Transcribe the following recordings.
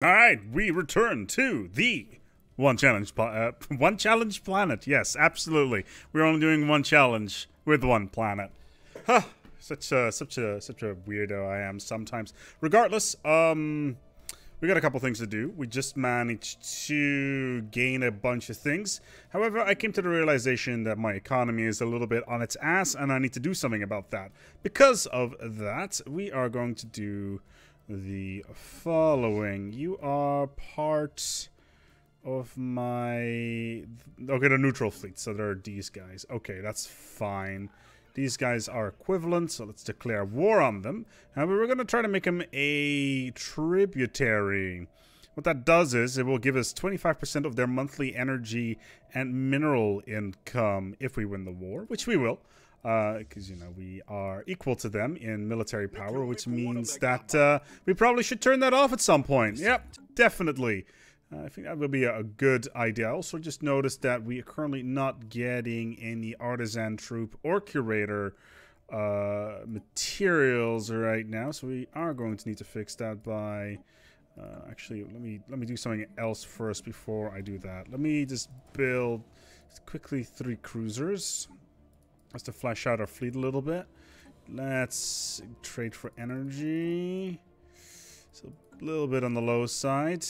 All right, we return to the one challenge planet. Yes, absolutely. We're only doing one challenge with one planet. Huh. Such a weirdo I am sometimes. Regardless, we got a couple things to do. We just managed to gain a bunch of things. However, I came to the realization that my economy is a little bit on its ass, and I need to do something about that. Because of that, we are going to do the following. You are part of my... Okay, the neutral fleet, so there are these guys. Okay, that's fine. These guys are equivalent, so let's declare war on them. However, we're going to try to make them a tributary. What that does is it will give us 25% of their monthly energy and mineral income if we win the war, which we will. Because, you know, we are equal to them in military power, which means that we probably should turn that off at some point. Yep, definitely. I think that will be a good idea. I also just noticed that we are currently not getting any artisan troop or curator materials right now, so we are going to need to fix that by... actually, let me do something else first before I do that. Let me just build quickly 3 cruisers just to flesh out our fleet a little bit. Let's trade for energy. So a little bit on the low side.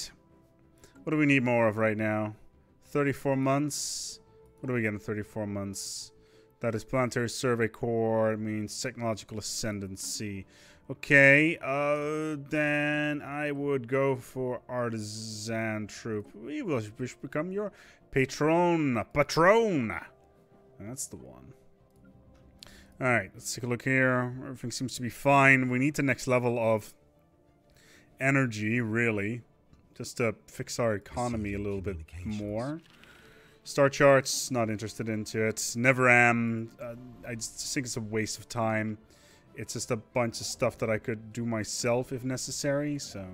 What do we need more of right now? 34 months. What do we get in 34 months? That is planetary survey core. It means technological ascendancy. Okay, then I would go for artisan troop. We will become your patron. That's the one. Alright, let's take a look here. Everything seems to be fine. We need the next level of energy, really. Just to fix our economy a little bit more. Star charts, not interested into it. Never am. I just think it's a waste of time. It's just a bunch of stuff that I could do myself if necessary. So,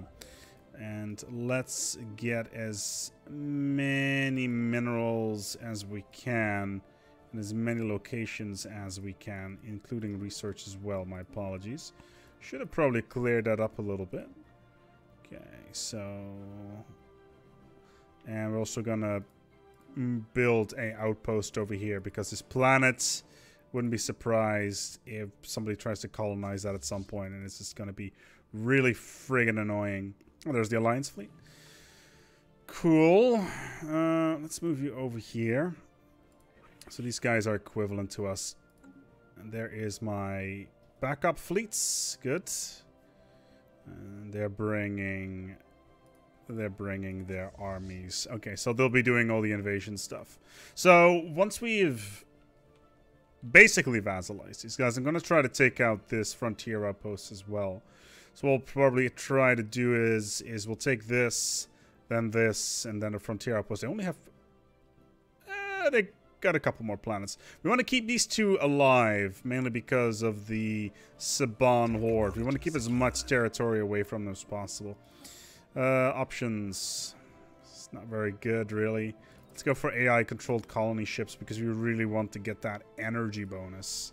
and let's get as many minerals as we can. In as many locations as we can, including research as well. My apologies. Should have probably cleared that up a little bit. Okay, so... And we're also gonna build an outpost over here because this planet, wouldn't be surprised if somebody tries to colonize that at some point, and it's just gonna be really friggin' annoying. Oh, there's the Alliance fleet. Cool. Let's move you over here. So these guys are equivalent to us. And there is my backup fleets. Good. And they're bringing their armies. Okay, so they'll be doing all the invasion stuff. So once we've basically vassalized these guys, I'm going to try to take out this frontier outpost as well. So what we'll probably try to do is we'll take this, and then a frontier outpost. They only have... they got a couple more planets. We want to keep these 2 alive, mainly because of the Saban Horde. We want to keep as much territory away from them as possible. Options. It's not very good, really. Let's go for AI-controlled colony ships because we really want to get that energy bonus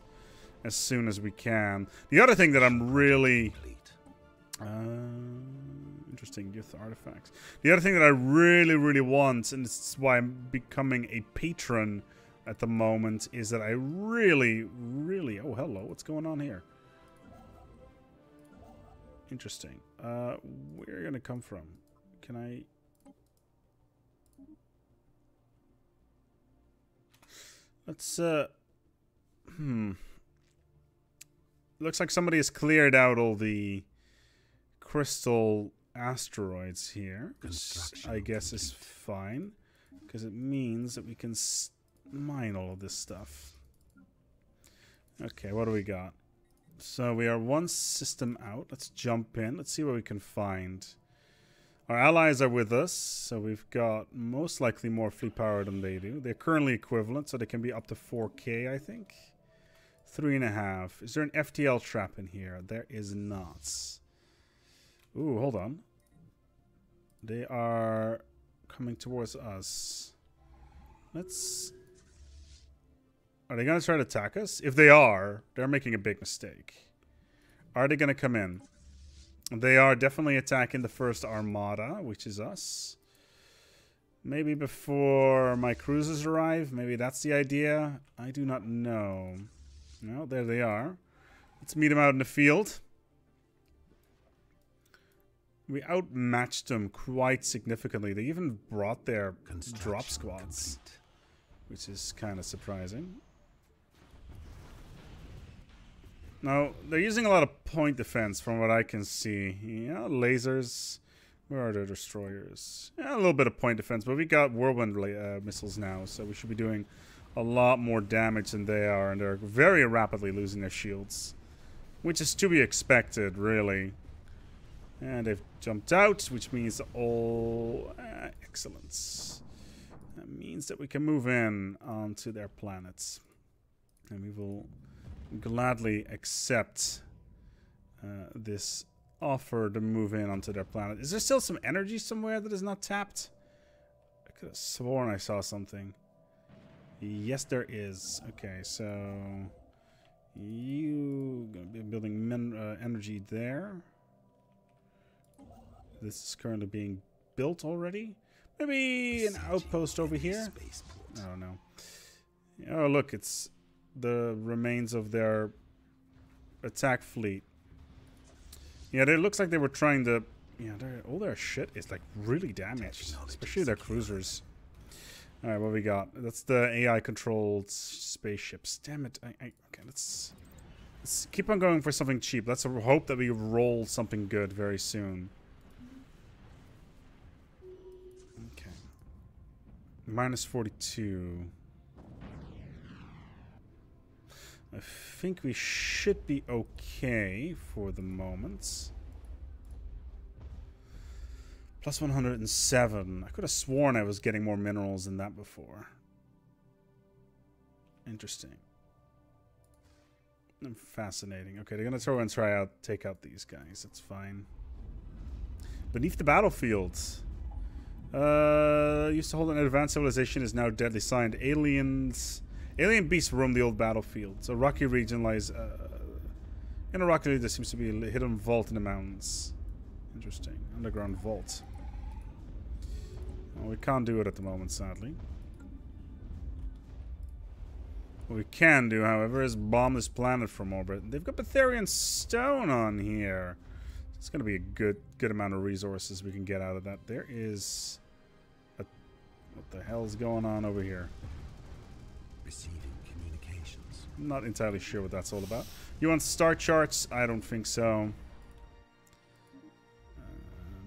as soon as we can. The other thing that I'm really... interesting, youth artifacts. The other thing that I really want, and this is why I'm becoming a patron at the moment, is that I really... Oh, hello, what's going on here? Interesting. Where are you gonna come from? Can I... Let's, Looks like somebody has cleared out all the crystal asteroids here, which I guess is fine, because it means that we can mine all of this stuff. Okay, what do we got? So we are 1 system out. Let's jump in. Let's see what we can find. Our allies are with us, so we've got most likely more fleet power than they do. They're currently equivalent, so they can be up to 4K, I think. 3.5. Is there an FTL trap in here? There is not. Ooh, hold on. They are coming towards us. Let's... Are they going to try to attack us? If they are, they're making a big mistake. Are they going to come in? They are definitely attacking the first armada, which is us. Maybe before my cruisers arrive. Maybe that's the idea. I do not know. No, there they are. Let's meet them out in the field. We outmatched them quite significantly. They even brought their drop squads, which is kind of surprising. Now, they're using a lot of point defense from what I can see. Yeah, lasers. Where are their destroyers? Yeah, a little bit of point defense, but we got whirlwind missiles now, so we should be doing a lot more damage than they are, and they're very rapidly losing their shields, which is to be expected, really. And they've jumped out, which means all excellence. That means that we can move in onto their planets. And we will gladly accept this offer to move in onto their planet. Is there still some energy somewhere that is not tapped? I could have sworn I saw something. Yes, there is. Okay, so you gonna be building energy there. This is currently being built already. Maybe an outpost over here? I don't know. Oh, look, it's the remains of their attack fleet. Yeah, it looks like they were trying to... Yeah, all their shit is like really damaged, especially their cruisers. All right, what we got? That's the AI-controlled spaceships. Damn it! Okay, let's keep on going for something cheap. Let's hope that we roll something good very soon. Okay. Minus 42. I think we should be okay for the moment. Plus 107. I could have sworn I was getting more minerals than that before. Interesting. Fascinating. Okay, they're going to take out these guys. That's fine. Beneath the battlefield. Used to hold an advanced civilization is now deadly silent. Alien beasts roam the old battlefield. So rocky region lies... in a rocky region there seems to be a hidden vault in the mountains. Interesting. Underground vault. Well, we can't do it at the moment, sadly. What we can do, however, is bomb this planet from orbit. They've got Betharian stone on here. It's going to be a good amount of resources we can get out of that. There is... what the hell's going on over here? Receiving communications. I'm not entirely sure what that's all about. You want star charts? I don't think so.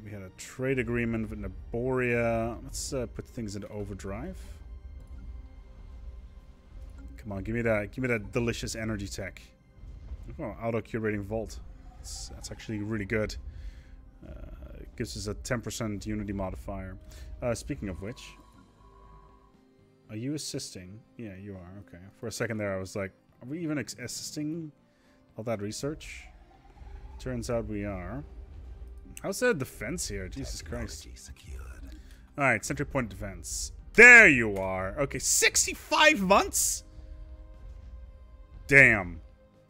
We had a trade agreement with Naboria. Let's put things into overdrive. Come on, give me that delicious energy tech. Oh, auto curating vault. That's actually really good. It gives us a 10% unity modifier. Speaking of which, are you assisting? Yeah, you are. Okay. For a second there, I was like, are we even assisting all that research? Turns out we are. How's the defense here? Jesus Christ. Alright, century point defense. There you are. Okay, 65 months? Damn.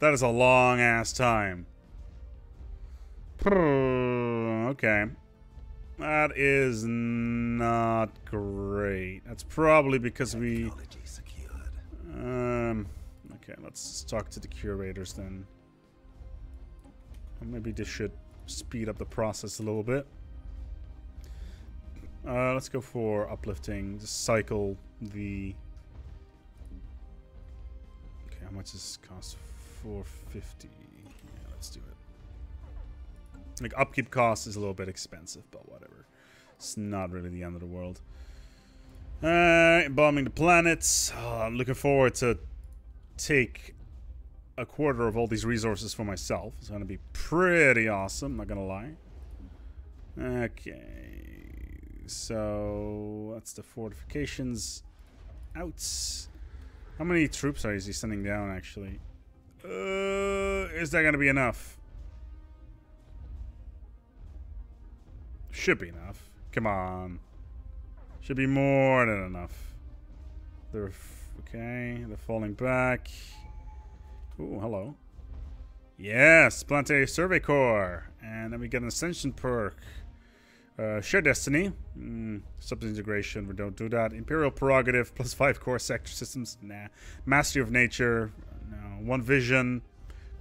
That is a long ass time. Okay. That is not great. That's probably because we... okay, let's talk to the curators then. Maybe this should speed up the process a little bit. Let's go for uplifting. Just cycle the... Okay, how much does this cost? 450. Yeah, let's do it. Like, upkeep cost is a little bit expensive, but whatever. It's not really the end of the world. Bombing the planets. I'm looking forward to take a quarter of all these resources for myself. It's going to be pretty awesome, not going to lie. Okay. So, that's the fortifications out. How many troops is he sending down, actually? Is that going to be enough? Should be enough. Come on. Should be more than enough. They're okay. They're falling back. Ooh, hello. Yes, Planetary Survey Corps. And then we get an Ascension perk. Share Destiny. Substance Integration, we don't do that. Imperial Prerogative, +5 core sector systems. Nah. Mastery of Nature. No. One Vision.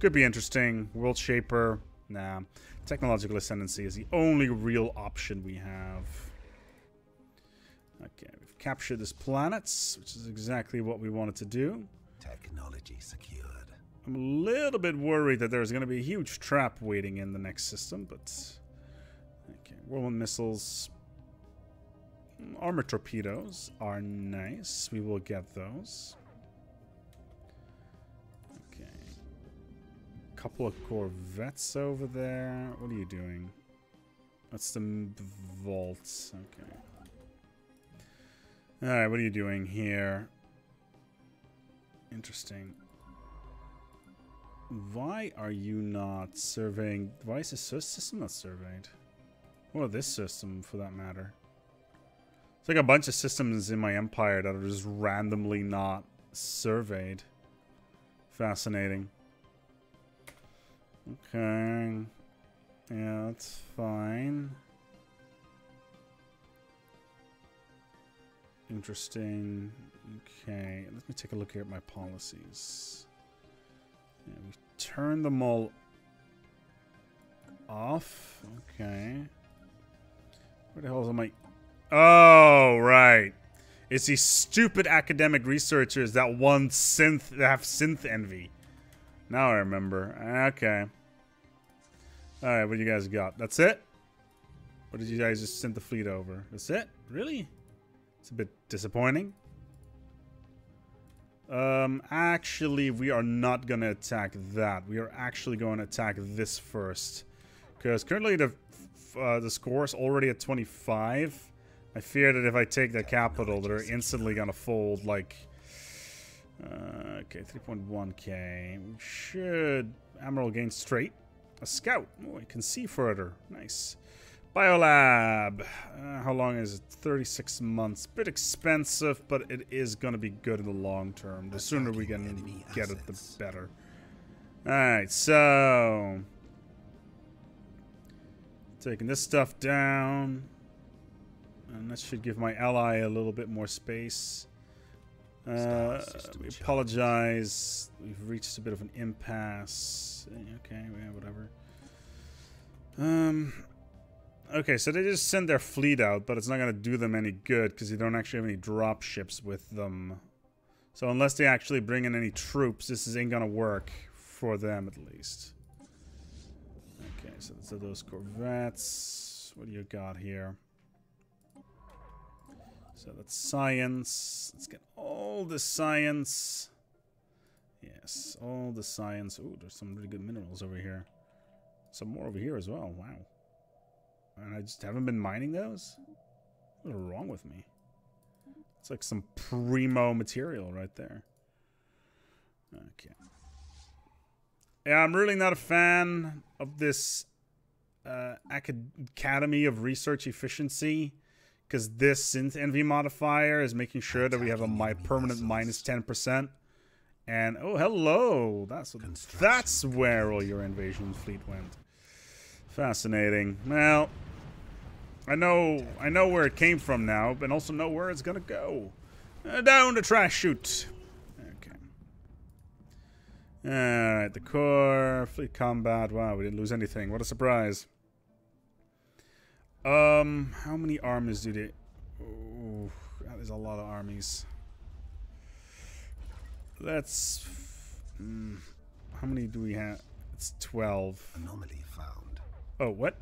Could be interesting. World Shaper. Nah. Technological Ascendancy is the only real option we have. Okay, we've captured this planet, which is exactly what we wanted to do. Technology secured. I'm a little bit worried that there's going to be a huge trap waiting in the next system, but... Okay, whirlwind missiles. Armor torpedoes are nice. We will get those. Okay. Couple of corvettes over there. What are you doing? That's the vaults. Okay. Alright, what are you doing here? Interesting. Why are you not surveying? Why is this system not surveyed? Well, this system, for that matter. It's like a bunch of systems in my empire that are just randomly not surveyed. Fascinating. Okay. Yeah, that's fine. Interesting. Okay, let me take a look here at my policies. Yeah, we turn them all off. Okay. Where the hell is my... Oh, right. It's these stupid academic researchers that have synth envy. Now I remember. Okay. Alright, what do you guys got? That's it? Or did you guys just send the fleet over? That's it? Really? It's a bit disappointing. Actually, we are not going to attack that. We are actually going to attack this first. Because currently the score is already at 25. I fear that if I take the capital, they're instantly going to fold, like... okay, 3.1k. We should... Admiral gain straight. A scout. Oh, I can see further. Nice. Biolab. How long is it? 36 months. Bit expensive, but it is going to be good in the long term. The sooner we can get it, the better. Alright, so... Taking this stuff down. And that should give my ally a little bit more space. We apologize. We've reached a bit of an impasse. Okay, yeah, whatever. Okay, so they just send their fleet out, but it's not going to do them any good because they don't actually have any drop ships with them. So unless they actually bring in any troops, this ain't going to work for them at least. Okay, so those corvettes. What do you got here? So that's science. Let's get all the science. Yes, all the science. Oh, there's some really good minerals over here. Some more over here as well. Wow. And I just haven't been mining those? What's wrong with me? It's like some primo material right there. Okay. Yeah, I'm really not a fan of this Academy of Research Efficiency. Because this synth envy modifier is making sure that we have a permanent minus 10%. And oh, hello! That's where all your invasion fleet went. Fascinating. Well, I know where it came from now, but also know where it's gonna go. Down the trash chute. Okay. All right, the core fleet combat. Wow, we didn't lose anything. What a surprise. How many armies do they... Oh, that is a lot of armies. Let's... how many do we have? It's 12. Anomaly found. Oh, what?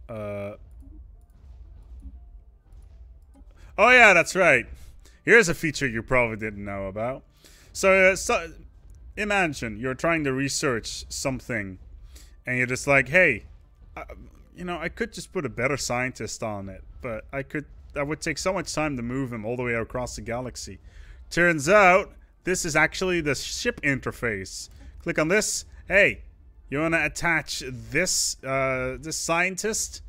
Oh yeah, that's right. Here's a feature you probably didn't know about. So imagine you're trying to research something and you're just like, hey, you know, I could just put a better scientist on it, but that would take so much time to move him all the way across the galaxy. Turns out, this is actually the ship interface. Click on this. Hey, you want to attach this this scientist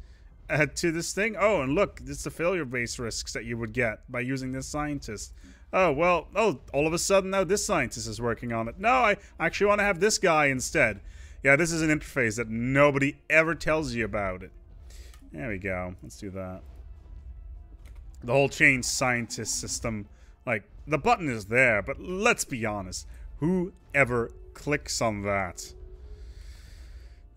to this thing? Oh, and look, it's the failure base risks that you would get by using this scientist. Oh, well, oh, all of a sudden now this scientist is working on it. No, I actually want to have this guy instead. Yeah, this is an interface that nobody ever tells you about it. There we go. Let's do that. The whole change scientist system, like, the button is there, but let's be honest. Who ever clicks on that?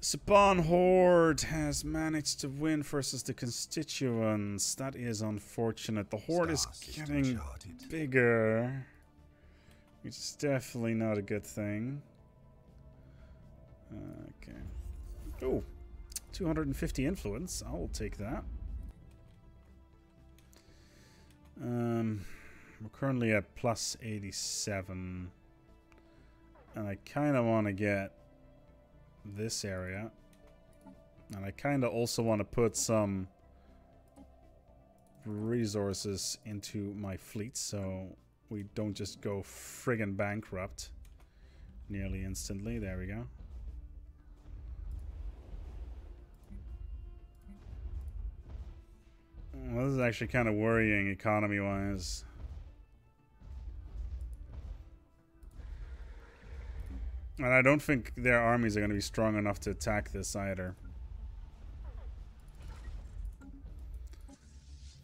Saban Horde has managed to win versus the constituents. That is unfortunate. The Horde is getting bigger, which is definitely not a good thing. Okay. Oh, 250 influence. I will take that. We're currently at plus 87. And I kind of want to get this area. And I kind of also want to put some resources into my fleet so we don't just go friggin' bankrupt nearly instantly. There we go. Well, this is actually kind of worrying economy-wise. And I don't think their armies are going to be strong enough to attack this either.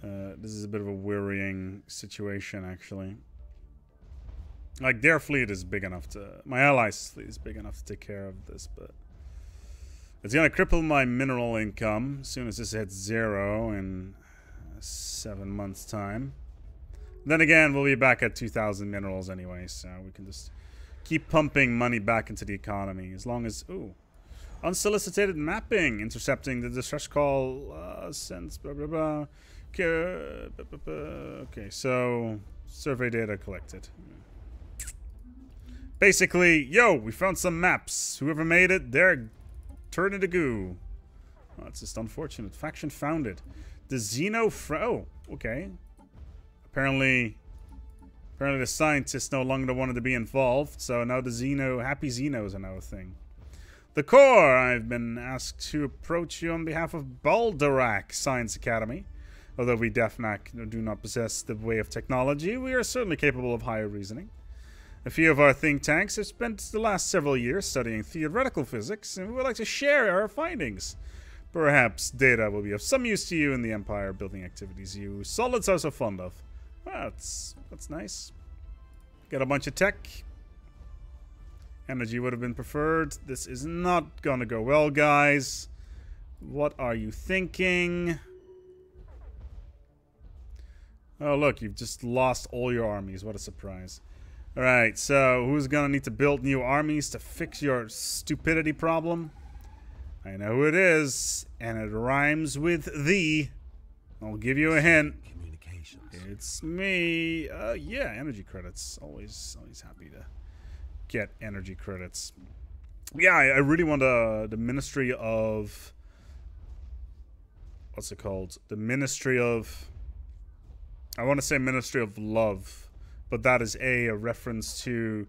This is a bit of a worrying situation, actually. Like, their fleet is big enough to... My allies' fleet is big enough to take care of this, but... It's going to cripple my mineral income as soon as this hits 0 in 7 months' time. Then again, we'll be back at 2,000 minerals anyway, so we can just... keep pumping money back into the economy as long as... Ooh. Unsolicited mapping. Intercepting the distress call. Sends... Blah, blah, blah. Okay, so... Survey data collected. Basically, yo, we found some maps. Whoever made it, they're turned into goo. Oh, it's just unfortunate. Faction founded. The Xeno... Oh, okay. Apparently the scientists no longer wanted to be involved, so now the happy Xenos are now a thing. The Core, I've been asked to approach you on behalf of Baldorak Science Academy. Although we definitely do not possess the way of technology, we are certainly capable of higher reasoning. A few of our think tanks have spent the last several years studying theoretical physics, and we would like to share our findings. Perhaps data will be of some use to you in the Empire building activities you solids are so fond of. Well, that's nice. Got a bunch of tech. Energy would have been preferred. This is not gonna go well, guys. What are you thinking? Oh, look, you've just lost all your armies. What a surprise. Alright, so who's gonna need to build new armies to fix your stupidity problem? I know who it is, and it rhymes with the. I'll give you a hint. It's me. Yeah, energy credits. Always happy to get energy credits. Yeah, I really want the Ministry of... What's it called? The Ministry of... I want to say Ministry of Love, but that is a reference to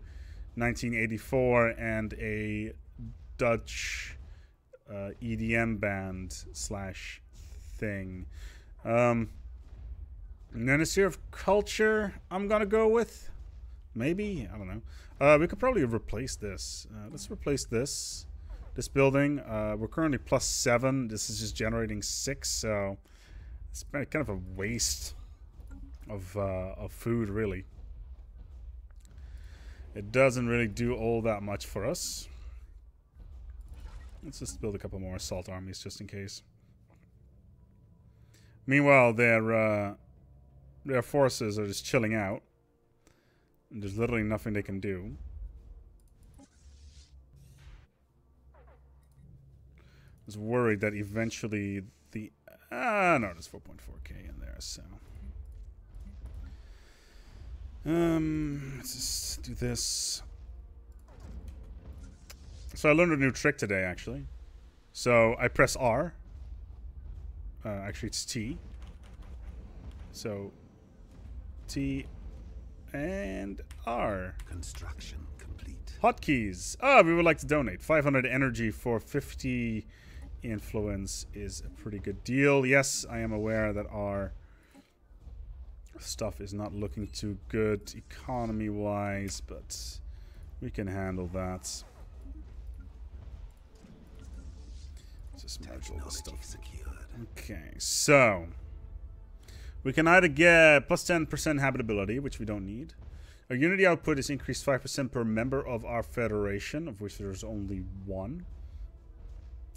1984 and a Dutch EDM band / thing. Ministry of Culture, I'm gonna go with. Maybe? I don't know. We could probably replace this. Let's replace this building. We're currently +7. This is just generating 6, so it's kind of a waste of food, really. It doesn't really do all that much for us. Let's just build a couple more assault armies just in case. Meanwhile, their forces are just chilling out. And there's literally nothing they can do. I was worried that eventually the... no, there's 4.4k in there, so... let's just do this. So I learned a new trick today, actually. So I press R. Actually, it's T. So... T and R. Construction complete. Hotkeys. Ah, we would like to donate. 500 energy for 50 influence is a pretty good deal. Yes, I am aware that our Stuff is not looking too good economy-wise, but we can handle that. Just merge all this stuff. Secured. Okay, so we can either get plus 10% habitability, which we don't need. Our unity output is increased 5% per member of our federation, of which there's only one.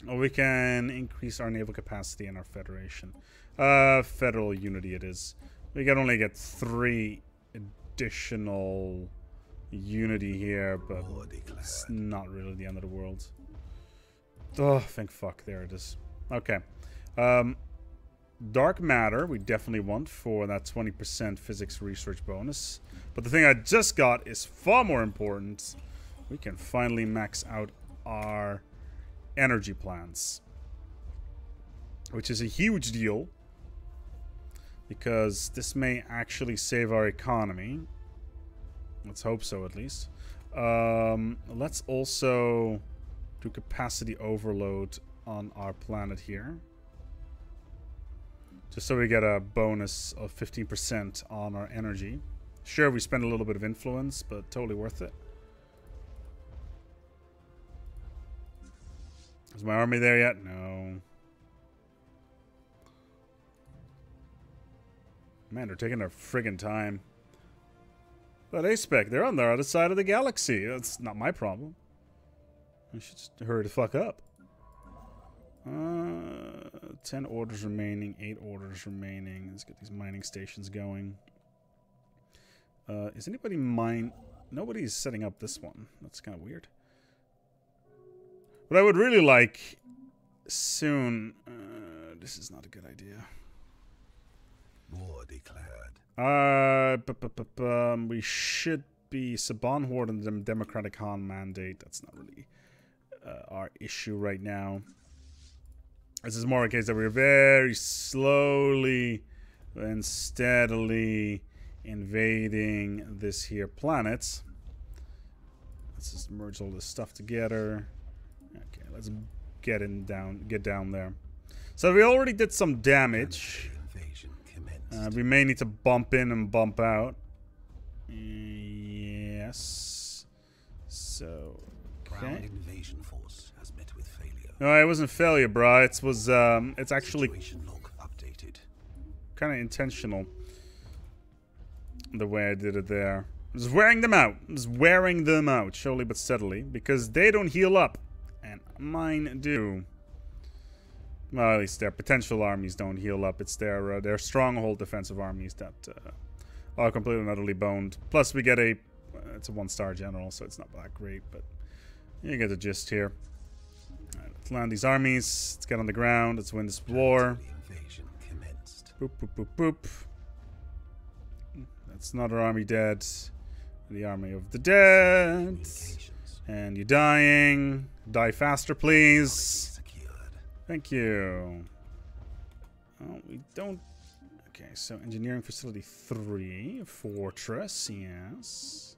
Or we can increase our naval capacity in our federation. Federal unity it is. We can only get 3 additional unity here, but it's not really the end of the world. Oh, thank fuck. There it is. Okay. Dark matter we definitely want for that 20% physics research bonus. But the thing I just got is far more important. We can finally max out our energy plans, which is a huge deal, because this may actually save our economy. Let's hope so, at least. Let's also do capacity overload on our planet here, just so we get a bonus of 15% on our energy. Sure, we spend a little bit of influence, but totally worth it. Is my army there yet? No. Man, they're taking their friggin' time. But ASpec, they're on the other side of the galaxy. That's not my problem. I should just hurry the fuck up. 10 orders remaining, 8 orders remaining. Let's get these mining stations going. Is anybody mine? Nobody's setting up this one. That's kind of weird. But I would really like soon. This is not a good idea. War declared. We should be Saban Horde and the Democratic Han mandate. That's not really our issue right now. This is more a case that we're very slowly and steadily invading this here planet. Let's just merge all this stuff together. Okay, let's get down there. So we already did some damage. We may need to bump in and bump out. Yes. So, okay. Invasion force has met with failure. No, it wasn't failure, bro. It was it's actually kind of intentional. The way I did it there. Just wearing them out. Just wearing them out, slowly but steadily, because they don't heal up, and mine do. Well, at least their potential armies don't heal up. It's their stronghold defensive armies that are completely and utterly boned. Plus, we get it's a 1-star general, so it's not that great, but you get the gist here. All right, let's land these armies. Let's get on the ground. Let's win this war. Boop, boop, boop, boop. That's another army dead. The army of the dead. And you dying. Die faster, please. Thank you. Oh, we don't... Okay, so engineering facility 3. Fortress, yes.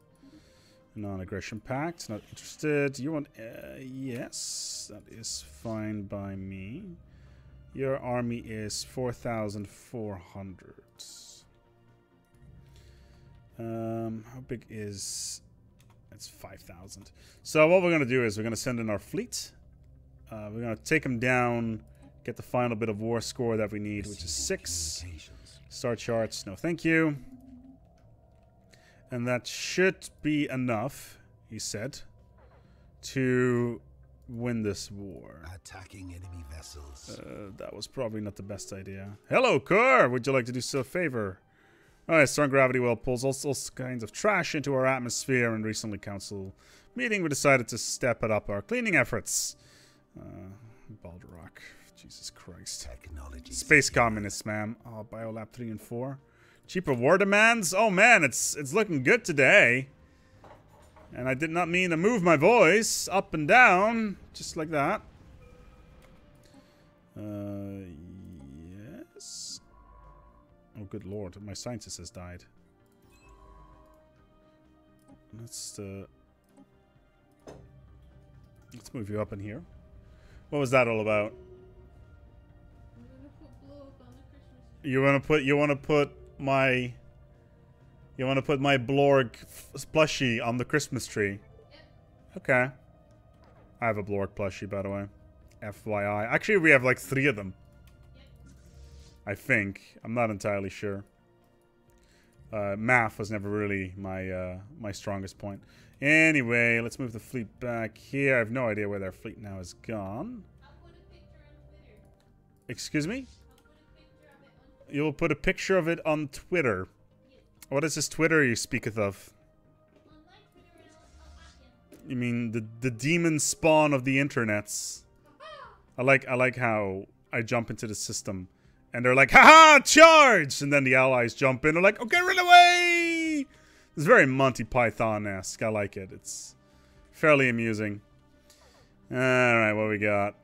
Non-aggression pact, not interested. You want... yes, that is fine by me. Your army is 4,400. How big is... It's 5,000. So what we're going to do is we're going to send in our fleet. We're going to take them down, get the final bit of war score that we need, which is 6. Star charts, no thank you. And that should be enough, he said, to win this war. Attacking enemy vessels. That was probably not the best idea. Hello, Kerr! Would you like to do so a favor? Alright, strong gravity well pulls all kinds of trash into our atmosphere, and recently council meeting we decided to step it up our cleaning efforts. Balderock. Jesus Christ. Technology Space communists, man. Oh, Biolab 3 and 4. Cheaper war demands? Oh man, it's looking good today. And I did not mean to move my voice up and down, just like that. Yes. Oh, good lord, my scientist has died. Let's move you up in here. What was that all about? You want to put my You want to put my Blorg plushie on the Christmas tree? Okay. I have a Blorg plushie, by the way. FYI. Actually, we have like 3 of them. I think. I'm not entirely sure. Math was never really my my strongest point. Anyway, let's move the fleet back here. I have no idea where their fleet now is gone. I'll put a picture on Twitter. Excuse me? I'll put a picture of it on Twitter. You'll put a picture of it on Twitter. Yes. What is this Twitter you speaketh of? On my Twitter and I'll at you. You mean the demon spawn of the internets? I like how I jump into the system and they're like, haha, charge! And then the allies jump in. They're like, okay, run away! It's very Monty Python-esque. I like it. It's fairly amusing. Alright, what we got?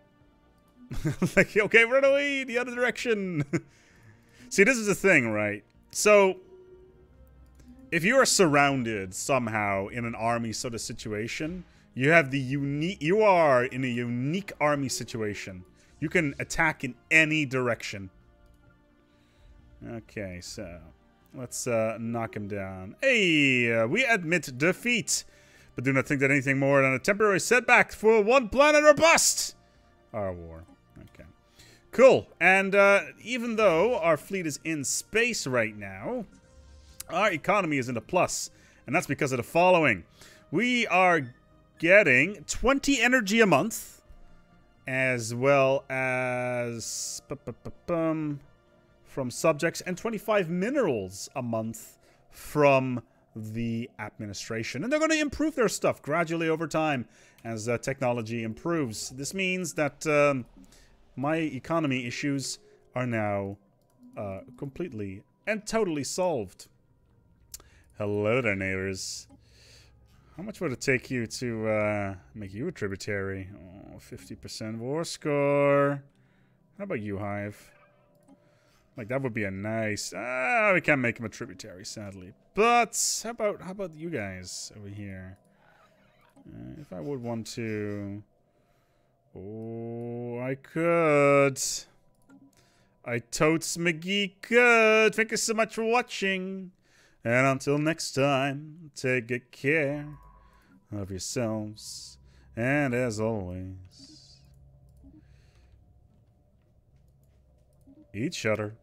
Like, okay, run away! The other direction! See, this is the thing, right? So, if you are surrounded somehow in an army sort of situation, you have the you are in a unique army situation. You can attack in any direction. Okay, so let's knock him down. Hey, we admit defeat, but do not think that anything more than a temporary setback for one planet or bust. Our war. Okay, cool. And even though our fleet is in space right now, our economy is in a plus, and that's because of the following. We are getting 20 energy a month, as well as from subjects, and 25 minerals a month from the administration. And they're going to improve their stuff gradually over time as technology improves. This means that my economy issues are now completely and totally solved. Hello there, neighbors. How much would it take you to make you a tributary? Oh, 50% war score. How about you, Hive? Like, that would be a nice... we can't make him a tributary, sadly. But how about you guys over here? If I would want to... Oh, I could. I totes McGee could. Thank you so much for watching. And until next time, take good care of yourselves. And as always, eat Shutter.